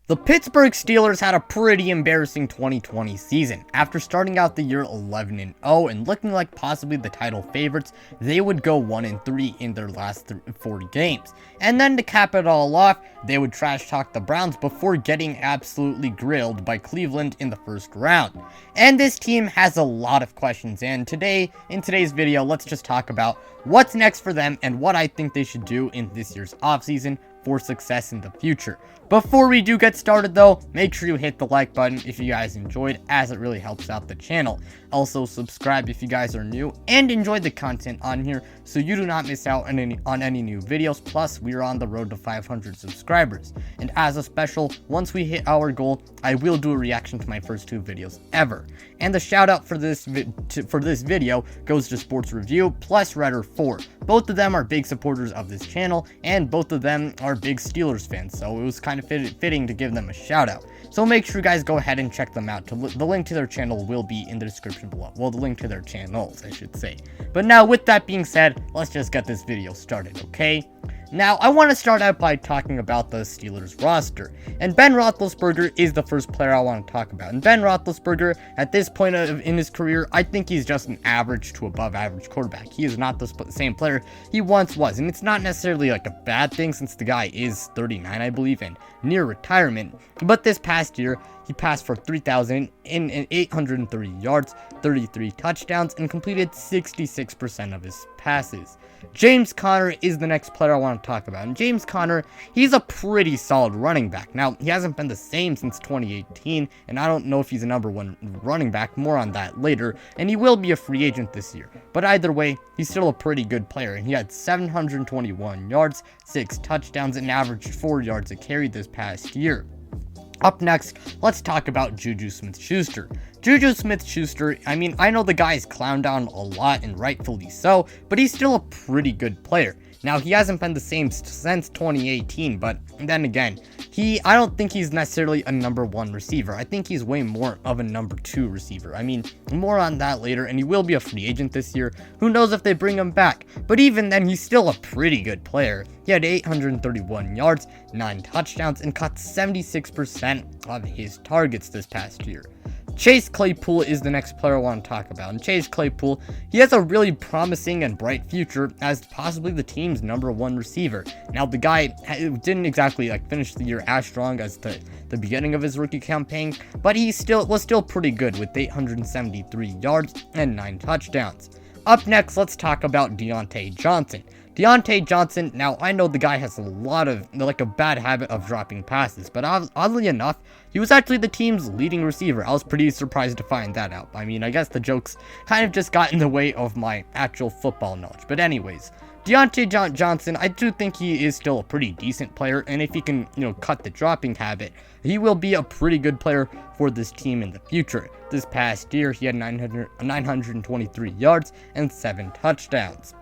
The Pittsburgh Steelers had a pretty embarrassing 2020 season. After starting out the year 11-0 and looking like possibly the title favorites, they would go 1-3 in their last 40 games. And then to cap it all off, they would trash talk the Browns before getting absolutely grilled by Cleveland in the first round. And this team has a lot of questions, and in today's video, let's just talk about what's next for them and what I think they should do in this year's offseason for success in the future. Before we do get started though, make sure you hit the like button if you guys enjoyed, as it really helps out the channel. Also subscribe if you guys are new and enjoy the content on here so you do not miss out on any new videos. Plus, we are on the road to 500 subscribers. And as a special, once we hit our goal, I will do a reaction to my first 2 videos ever. And the shout out for this video goes to Sports Review plus Redder4. Both of them are big supporters of this channel, and both of them are big Steelers fans, so it was kind of fitting to give them a shout out. So make sure you guys go ahead and check them out. The link to their channel will be in the description below. Well, the link to their channels, I should say. But now, with that being said, let's just get this video started, okay? Now, I want to start out by talking about the Steelers roster, and Ben Roethlisberger is the first player I want to talk about. And Ben Roethlisberger, at this point in his career, I think he's just an average to above average quarterback. He is not the same player he once was, and it's not necessarily like a bad thing since the guy is 39, I believe, and near retirement. But this past year, he passed for 3,830 yards, 33 touchdowns, and completed 66% of his passes. James Conner is the next player I want to talk about. And James Conner, he's a pretty solid running back. Now, he hasn't been the same since 2018, and I don't know if he's a number 1 running back. More on that later. And he will be a free agent this year. But either way, he's still a pretty good player. And he had 721 yards, 6 touchdowns, and averaged 4 yards a carry this past year. Up next, let's talk about Juju Smith-Schuster. Juju Smith-Schuster, I mean, I know the guy is clowned down a lot, and rightfully so, but he's still a pretty good player. Now, he hasn't been the same since 2018, but then again, I don't think he's necessarily a number 1 receiver. I think he's way more of a number 2 receiver. I mean, more on that later, and he will be a free agent this year. Who knows if they bring him back? But even then, he's still a pretty good player. He had 831 yards, 9 touchdowns, and caught 76% of his targets this past year. Chase Claypool is the next player I want to talk about. And Chase Claypool, he has a really promising and bright future as possibly the team's number 1 receiver. Now, the guy didn't exactly finish the year as strong as the beginning of his rookie campaign, but he was still pretty good with 873 yards and 9 touchdowns. Up next, let's talk about Diontae Johnson. Diontae Johnson, now I know the guy has a bad habit of dropping passes, but oddly enough, he was actually the team's leading receiver. I was pretty surprised to find that out. I mean, I guess the jokes kind of just got in the way of my actual football knowledge. But anyways, Diontae Johnson, I do think he is still a pretty decent player, and if he can, cut the dropping habit, he will be a pretty good player for this team in the future. This past year, he had 923 yards and 7 touchdowns.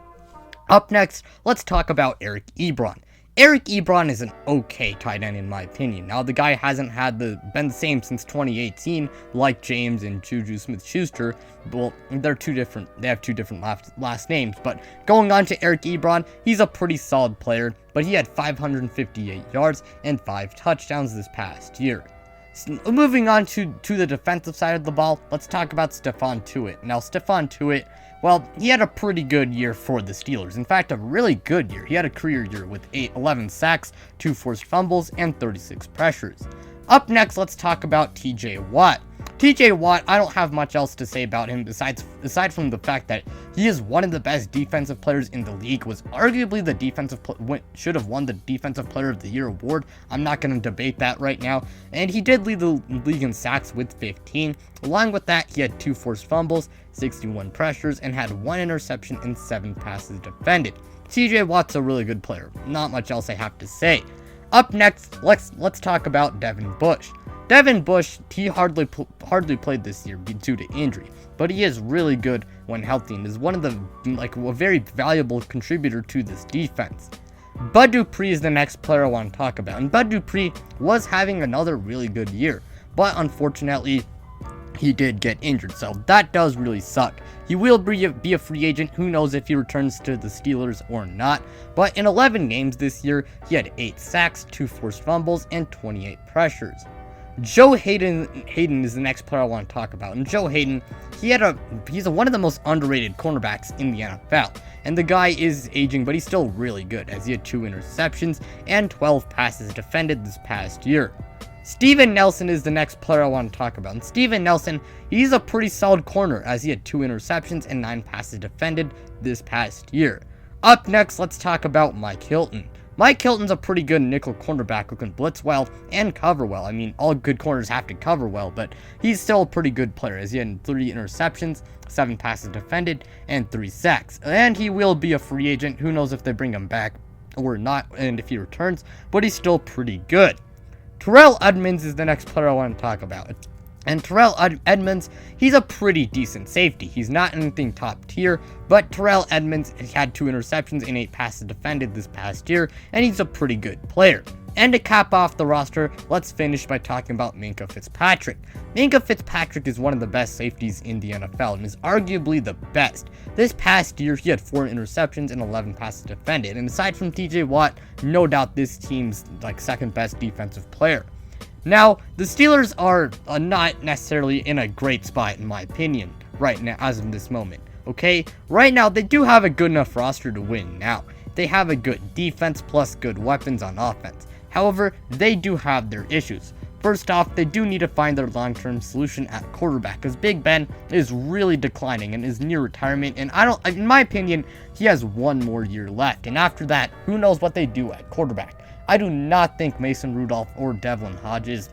Up next, let's talk about Eric Ebron. Eric Ebron is an okay tight end in my opinion. Now, the guy hasn't been the same since 2018, like James and Juju Smith-Schuster. Well, they have two different last names. But going on to Eric Ebron, he's a pretty solid player, but he had 558 yards and 5 touchdowns this past year. Moving on to the defensive side of the ball, let's talk about Stephon Tuitt. Now, Stephon Tuitt, well, he had a pretty good year for the Steelers. In fact, a really good year. He had a career year with 11 sacks, 2 forced fumbles, and 36 pressures. Up next, let's talk about TJ Watt. TJ Watt, I don't have much else to say about him aside from the fact that he is one of the best defensive players in the league, was arguably should have won the Defensive Player of the Year award. I'm not going to debate that right now. And he did lead the league in sacks with 15. Along with that, he had 2 forced fumbles, 61 pressures, and had 1 interception and 7 passes defended. TJ Watt's a really good player. Not much else I have to say. Up next, let's talk about Devin Bush. Devin Bush, he hardly played this year due to injury, but he is really good when healthy and is one of the a very valuable contributor to this defense. Bud Dupree is the next player I want to talk about, and Bud Dupree was having another really good year, but unfortunately, he did get injured, so that does really suck. He will be a free agent. Who knows if he returns to the Steelers or not. But in 11 games this year, he had 8 sacks, 2 forced fumbles, and 28 pressures. Joe Hayden is the next player I want to talk about. And Joe Hayden, he's one of the most underrated cornerbacks in the NFL. And the guy is aging, but he's still really good, as he had 2 interceptions and 12 passes defended this past year. Steven Nelson is the next player I want to talk about. And Steven Nelson, he's a pretty solid corner, as he had 2 interceptions and 9 passes defended this past year. Up next, let's talk about Mike Hilton. Mike Hilton's a pretty good nickel cornerback who can blitz well and cover well. I mean, all good corners have to cover well, but he's still a pretty good player, as he had 3 interceptions, 7 passes defended, and 3 sacks. And he will be a free agent. Who knows if they bring him back or not, and if he returns, but he's still pretty good. Terrell Edmunds is the next player I want to talk about. And Terrell Edmunds, he's a pretty decent safety. He's not anything top tier, but Terrell Edmunds had 2 interceptions and 8 passes defended this past year, and he's a pretty good player. And to cap off the roster, let's finish by talking about Minkah Fitzpatrick. Minkah Fitzpatrick is one of the best safeties in the NFL and is arguably the best. This past year, he had 4 interceptions and 11 passes defended. And aside from TJ Watt, no doubt this team's second best defensive player. Now, the Steelers are not necessarily in a great spot, in my opinion, right now, as of this moment. Okay? Right now, they do have a good enough roster to win now. They have a good defense plus good weapons on offense. However, they do have their issues. First off, they do need to find their long-term solution at quarterback, because Big Ben is really declining and is near retirement, and in my opinion, he has 1 more year left, and after that, who knows what they do at quarterback. I do not think Mason Rudolph or Devlin Hodges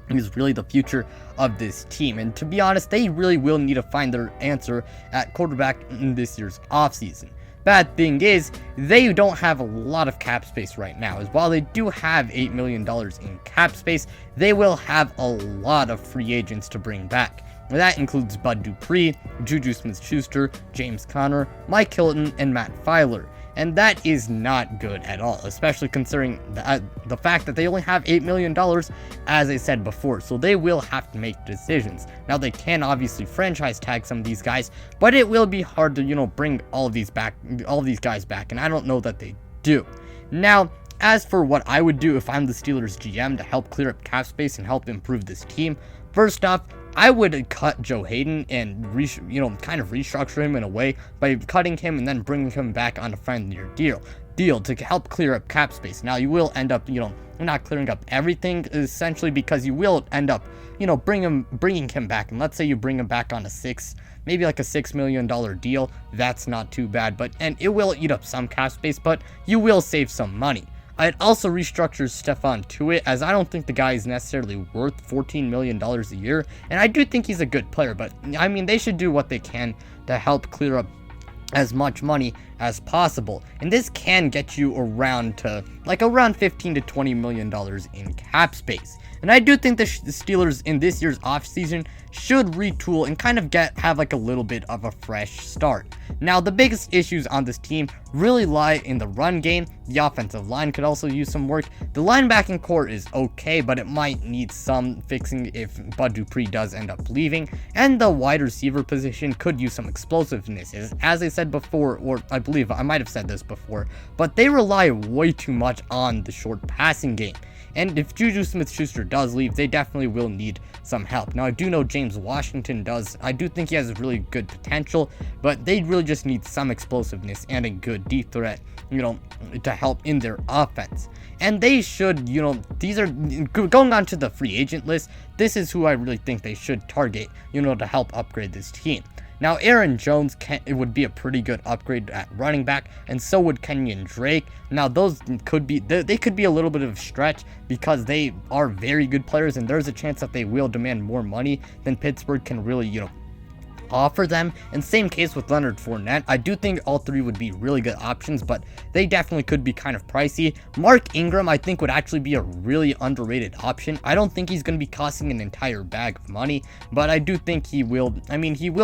is really the future of this team, and to be honest, they really will need to find their answer at quarterback in this year's offseason. Bad thing is, they don't have a lot of cap space right now, as while they do have $8 million in cap space, they will have a lot of free agents to bring back. That includes Bud Dupree, Juju Smith-Schuster, James Conner, Mike Hilton, and Matt Filer. And that is not good at all, especially considering the fact that they only have $8 million, as I said before, so they will have to make decisions. Now, they can obviously franchise tag some of these guys, but it will be hard to, bring all these guys back, and I don't know that they do. Now, as for what I would do if I'm the Steelers GM to help clear up cap space and help improve this team, first off, I would cut Joe Hayden and kind of restructure him in a way by cutting him and then bringing him back on a friendlier deal to help clear up cap space. Now, you will end up, not clearing up everything, essentially, because you will end up, bringing him back. And let's say you bring him back on maybe like a $6 million deal. That's not too bad, and it will eat up some cap space, but you will save some money. I'd also restructure Stephon Tuitt, as I don't think the guy is necessarily worth $14 million a year, and I do think he's a good player, but I mean, they should do what they can to help clear up as much money as possible, and this can get you around $15 to $20 million in cap space. And I do think the Steelers in this year's offseason should retool and kind of have a little bit of a fresh start. Now, the biggest issues on this team really lie in the run game. The offensive line could also use some work. The linebacking core is okay, but it might need some fixing if Bud Dupree does end up leaving. And the wide receiver position could use some explosiveness. As I said before, or I believe I might have said this before, but they rely way too much on the short passing game. And if Juju Smith-Schuster does leave, they definitely will need some help. Now, I do know James Washington does. I do think he has really good potential, but they really just need some explosiveness and a good deep threat, to help in their offense. And they should, these are going on to the free agent list. This is who I really think they should target, to help upgrade this team. Now, Aaron Jones would be a pretty good upgrade at running back, and so would Kenyon Drake. Now, those could be a little bit of a stretch because they are very good players, and there's a chance that they will demand more money than Pittsburgh can really, offer them. And same case with Leonard Fournette. I do think all 3 would be really good options, but they definitely could be kind of pricey. Mark Ingram, I think, would actually be a really underrated option. I don't think he's going to be costing an entire bag of money, but I do think he will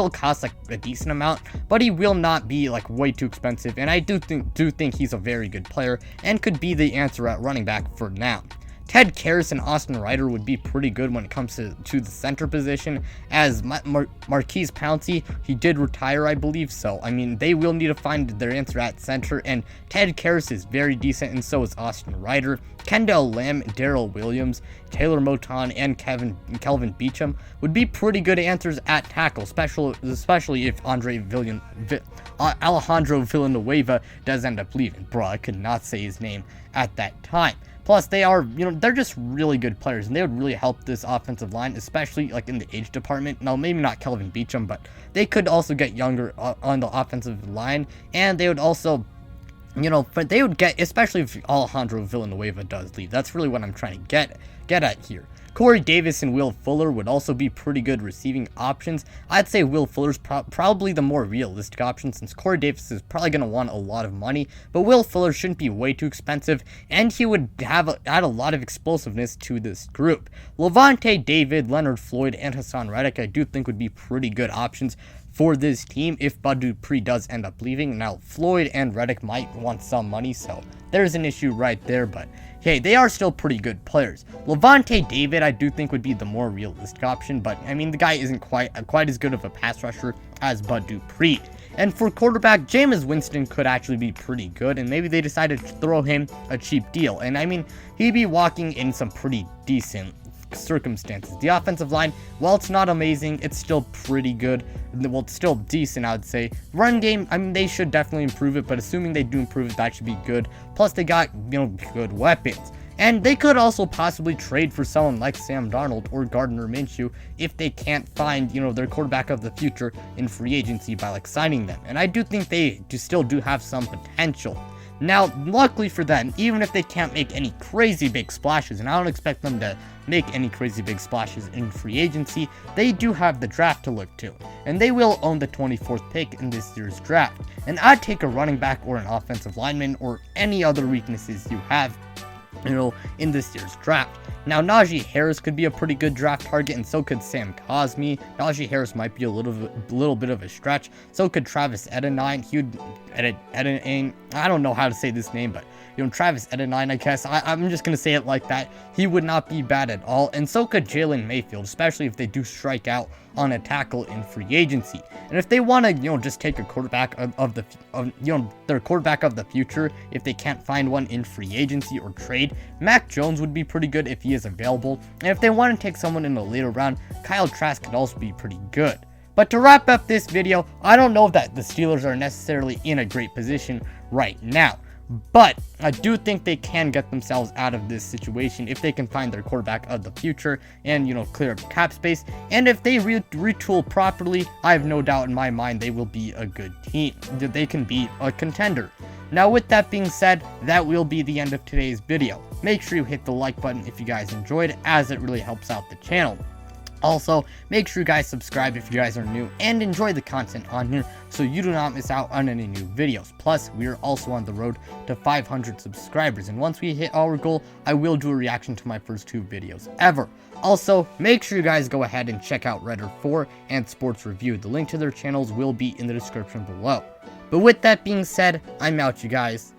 cost a decent amount, but he will not be way too expensive. And I do think he's a very good player and could be the answer at running back for now. Ted Karras and Austin Ryder would be pretty good when it comes to the center position, as Marquise Pouncey, he did retire, I believe, so, I mean, they will need to find their answer at center, and Ted Karras is very decent, and so is Austin Ryder. Kendall Lamb, Darrell Williams, Taylor Moton, and Kelvin Beachum would be pretty good answers at tackle, especially if Alejandro Villanueva does end up leaving. Bro, I could not say his name at that time. Plus, they are, they're just really good players, and they would really help this offensive line, especially like in the age department. Now, maybe not Kelvin Beachum, but they could also get younger on the offensive line, and they would also, but they would get, especially if Alejandro Villanueva does leave. That's really what I'm trying to get at here. Corey Davis and Will Fuller would also be pretty good receiving options. I'd say Will Fuller's probably the more realistic option, since Corey Davis is probably going to want a lot of money, but Will Fuller shouldn't be way too expensive, and he would add a lot of explosiveness to this group. Levante David, Leonard Floyd, and Hassan Reddick I do think would be pretty good options for this team if Bud Dupree does end up leaving. Now, Floyd and Reddick might want some money, so there's an issue right there, but hey, they are still pretty good players. Levante David, I do think, would be the more realistic option, but I mean, the guy isn't quite as good of a pass rusher as Bud Dupree. And for quarterback, Jameis Winston could actually be pretty good, and maybe they decided to throw him a cheap deal. And I mean, he'd be walking in some pretty decent circumstances. The offensive line, while it's not amazing, it's still pretty good. Well, it's still decent, I would say. Run game, I mean, they should definitely improve it, but assuming they do improve it, that should be good. Plus, they got, good weapons. And they could also possibly trade for someone like Sam Darnold or Gardner Minshew if they can't find, their quarterback of the future in free agency by, signing them. And I do think they still do have some potential. Now, luckily for them, even if they can't make any crazy big splashes, and I don't expect them to make any crazy big splashes in free agency, they do have the draft to look to, and they will own the 24th pick in this year's draft. And I'd take a running back or an offensive lineman or any other weaknesses you have, in this year's draft. Now, Najee Harris could be a pretty good draft target, and so could Sam Cosmi. Najee Harris might be a little bit of a stretch. So could Travis Etienne. I don't know how to say this name, but Travis Etienne, I guess. I'm just gonna say it like that. He would not be bad at all, and so could Jalen Mayfield, especially if they do strike out on a tackle in free agency. And if they want to, just take a quarterback their quarterback of the future, if they can't find one in free agency or trade, Mac Jones would be pretty good if he is available. And if they want to take someone in the later round, Kyle Trask could also be pretty good. But to wrap up this video, I don't know that the Steelers are necessarily in a great position right now, but I do think they can get themselves out of this situation if they can find their quarterback of the future and, clear up cap space. And if they retool properly, I have no doubt in my mind they will be a good team. They can be a contender. Now, with that being said, that will be the end of today's video. Make sure you hit the like button if you guys enjoyed, as it really helps out the channel. Also, make sure you guys subscribe if you guys are new and enjoy the content on here so you do not miss out on any new videos. Plus, we are also on the road to 500 subscribers, and once we hit our goal, I will do a reaction to my first 2 videos ever. Also, make sure you guys go ahead and check out Redder 4 and Sports Review. The link to their channels will be in the description below. But with that being said, I'm out, you guys.